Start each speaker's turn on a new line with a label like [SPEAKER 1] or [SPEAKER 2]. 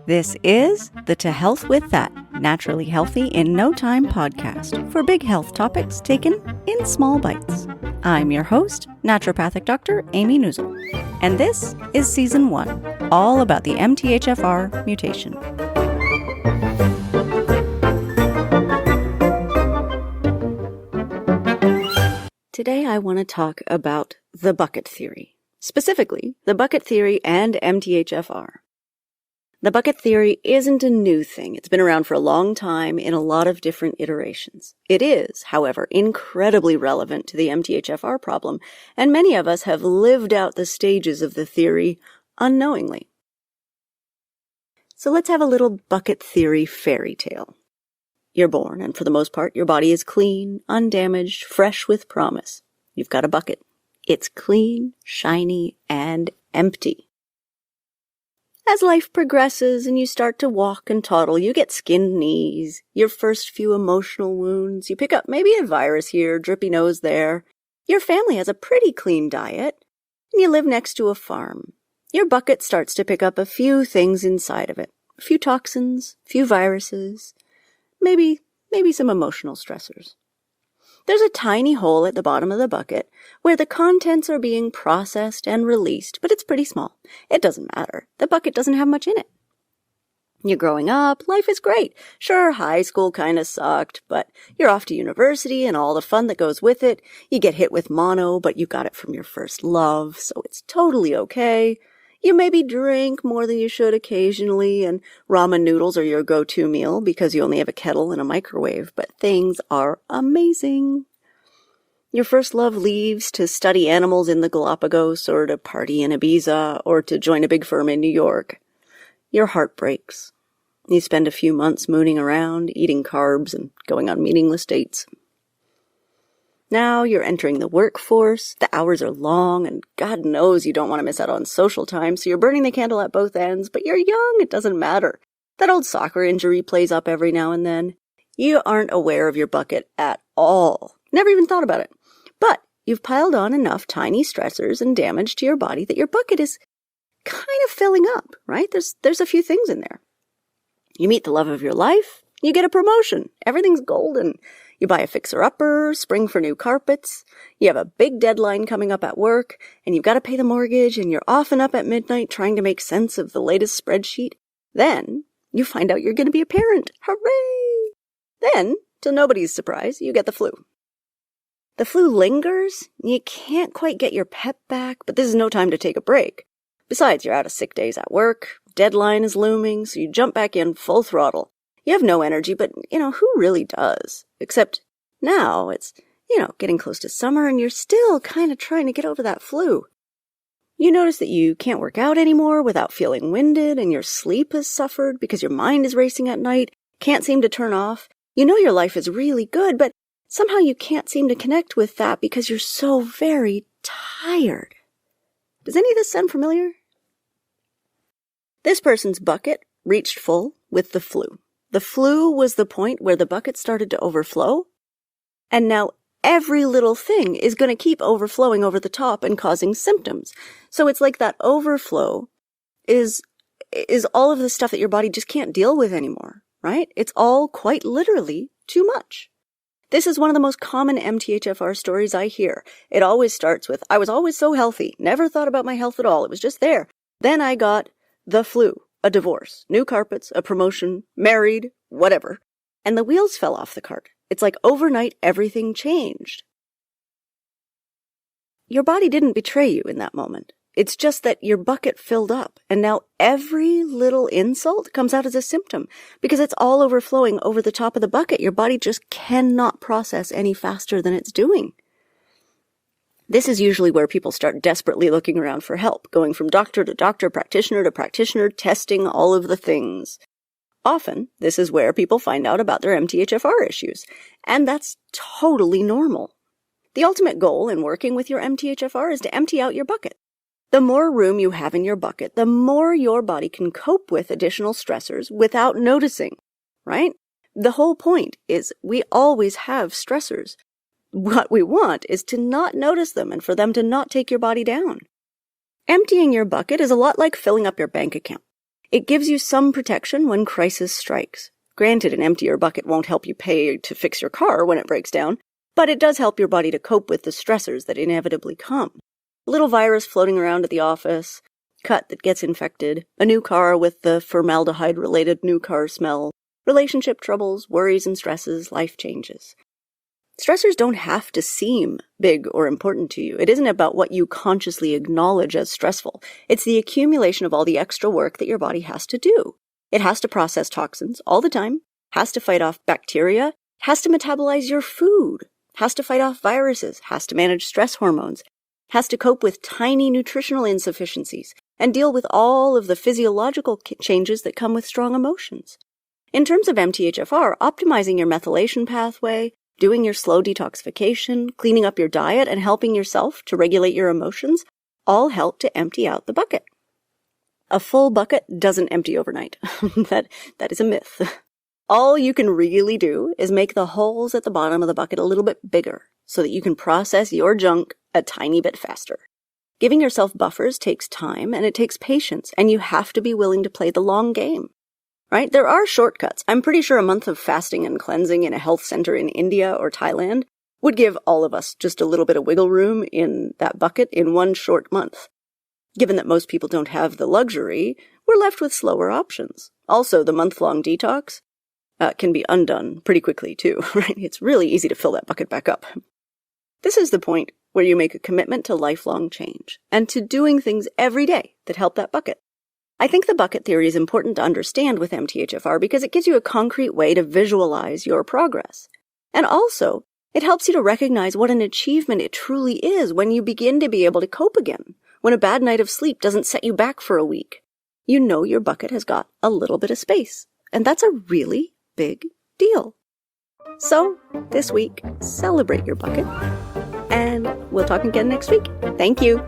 [SPEAKER 1] This is the To Health With That Naturally Healthy in No Time podcast for big health topics taken in small bites. I'm your host, naturopathic Dr. Amy Newsel, and this is Season 1, all about the MTHFR mutation. Today I want to talk about the bucket theory, specifically the bucket theory and MTHFR. The bucket theory isn't a new thing. It's been around for a long time in a lot of different iterations. It is, however, incredibly relevant to the MTHFR problem, and many of us have lived out the stages of the theory unknowingly. So let's have a little bucket theory fairy tale. You're born, and for the most part, your body is clean, undamaged, fresh with promise. You've got a bucket. It's clean, shiny, and empty. As life progresses and you start to walk and toddle, you get skinned knees, your first few emotional wounds, you pick up maybe a virus here, drippy nose there. Your family has a pretty clean diet, and you live next to a farm. Your bucket starts to pick up a few things inside of it. A few toxins, a few viruses, maybe some emotional stressors. There's a tiny hole at the bottom of the bucket where the contents are being processed and released, but it's pretty small. It doesn't matter. The bucket doesn't have much in it. You're growing up. Life is great. Sure, high school kind of sucked, but you're off to university and all the fun that goes with it. You get hit with mono, but you got it from your first love, so it's totally okay. You maybe drink more than you should occasionally, and ramen noodles are your go-to meal because you only have a kettle and a microwave, but things are amazing. Your first love leaves to study animals in the Galapagos, or to party in Ibiza, or to join a big firm in New York. Your heart breaks. You spend a few months mooning around, eating carbs, and going on meaningless dates. Now you're entering the workforce, the hours are long, and God knows you don't want to miss out on social time, so you're burning the candle at both ends, but you're young, it doesn't matter. That old soccer injury plays up every now and then. You aren't aware of your bucket at all. Never even thought about it. But you've piled on enough tiny stressors and damage to your body that your bucket is kind of filling up, right? There's a few things in there. You meet the love of your life, you get a promotion, everything's golden. You buy a fixer-upper, spring for new carpets, you have a big deadline coming up at work, and you've got to pay the mortgage, and you're often up at midnight trying to make sense of the latest spreadsheet. Then, you find out you're going to be a parent. Hooray! Then, to nobody's surprise, you get the flu. The flu lingers, you can't quite get your pep back, but this is no time to take a break. Besides, you're out of sick days at work, deadline is looming, so you jump back in full throttle. You have no energy, but, who really does? Except now it's, getting close to summer and you're still kind of trying to get over that flu. You notice that you can't work out anymore without feeling winded, and your sleep has suffered because your mind is racing at night, can't seem to turn off. You know your life is really good, but somehow you can't seem to connect with that because you're so very tired. Does any of this sound familiar? This person's bucket reached full with the flu. The flu was the point where the bucket started to overflow, and now every little thing is going to keep overflowing over the top and causing symptoms. So it's like that overflow is all of the stuff that your body just can't deal with anymore, right? It's all quite literally too much. This is one of the most common MTHFR stories I hear. It always starts with, I was always so healthy, never thought about my health at all, it was just there. Then I got the flu. A divorce, new carpets, a promotion, married, whatever. And the wheels fell off the cart. It's like overnight everything changed. Your body didn't betray you in that moment. It's just that your bucket filled up, and now every little insult comes out as a symptom because it's all overflowing over the top of the bucket. Your body just cannot process any faster than it's doing. This is usually where people start desperately looking around for help, going from doctor to doctor, practitioner to practitioner, testing all of the things. Often, this is where people find out about their MTHFR issues, and that's totally normal. The ultimate goal in working with your MTHFR is to empty out your bucket. The more room you have in your bucket, the more your body can cope with additional stressors without noticing, right? The whole point is we always have stressors. What we want is to not notice them and for them to not take your body down. Emptying your bucket is a lot like filling up your bank account. It gives you some protection when crisis strikes. Granted, an emptier bucket won't help you pay to fix your car when it breaks down, but it does help your body to cope with the stressors that inevitably come. A little virus floating around at the office, cut that gets infected, a new car with the formaldehyde-related new car smell, relationship troubles, worries and stresses, life changes. Stressors don't have to seem big or important to you. It isn't about what you consciously acknowledge as stressful. It's the accumulation of all the extra work that your body has to do. It has to process toxins all the time, has to fight off bacteria, has to metabolize your food, has to fight off viruses, has to manage stress hormones, has to cope with tiny nutritional insufficiencies, and deal with all of the physiological changes that come with strong emotions. In terms of MTHFR, optimizing your methylation pathway, doing your slow detoxification, cleaning up your diet, and helping yourself to regulate your emotions all help to empty out the bucket. A full bucket doesn't empty overnight. That is a myth. All you can really do is make the holes at the bottom of the bucket a little bit bigger so that you can process your junk a tiny bit faster. Giving yourself buffers takes time and it takes patience, and you have to be willing to play the long game. Right? There are shortcuts. I'm pretty sure a month of fasting and cleansing in a health center in India or Thailand would give all of us just a little bit of wiggle room in that bucket in one short month. Given that most people don't have the luxury, we're left with slower options. Also, the month-long detox can be undone pretty quickly too, right? It's really easy to fill that bucket back up. This is the point where you make a commitment to lifelong change and to doing things every day that help that bucket. I think the bucket theory is important to understand with MTHFR because it gives you a concrete way to visualize your progress. And also, it helps you to recognize what an achievement it truly is when you begin to be able to cope again, when a bad night of sleep doesn't set you back for a week. You know your bucket has got a little bit of space, and that's a really big deal. So, this week, celebrate your bucket, and we'll talk again next week. Thank you.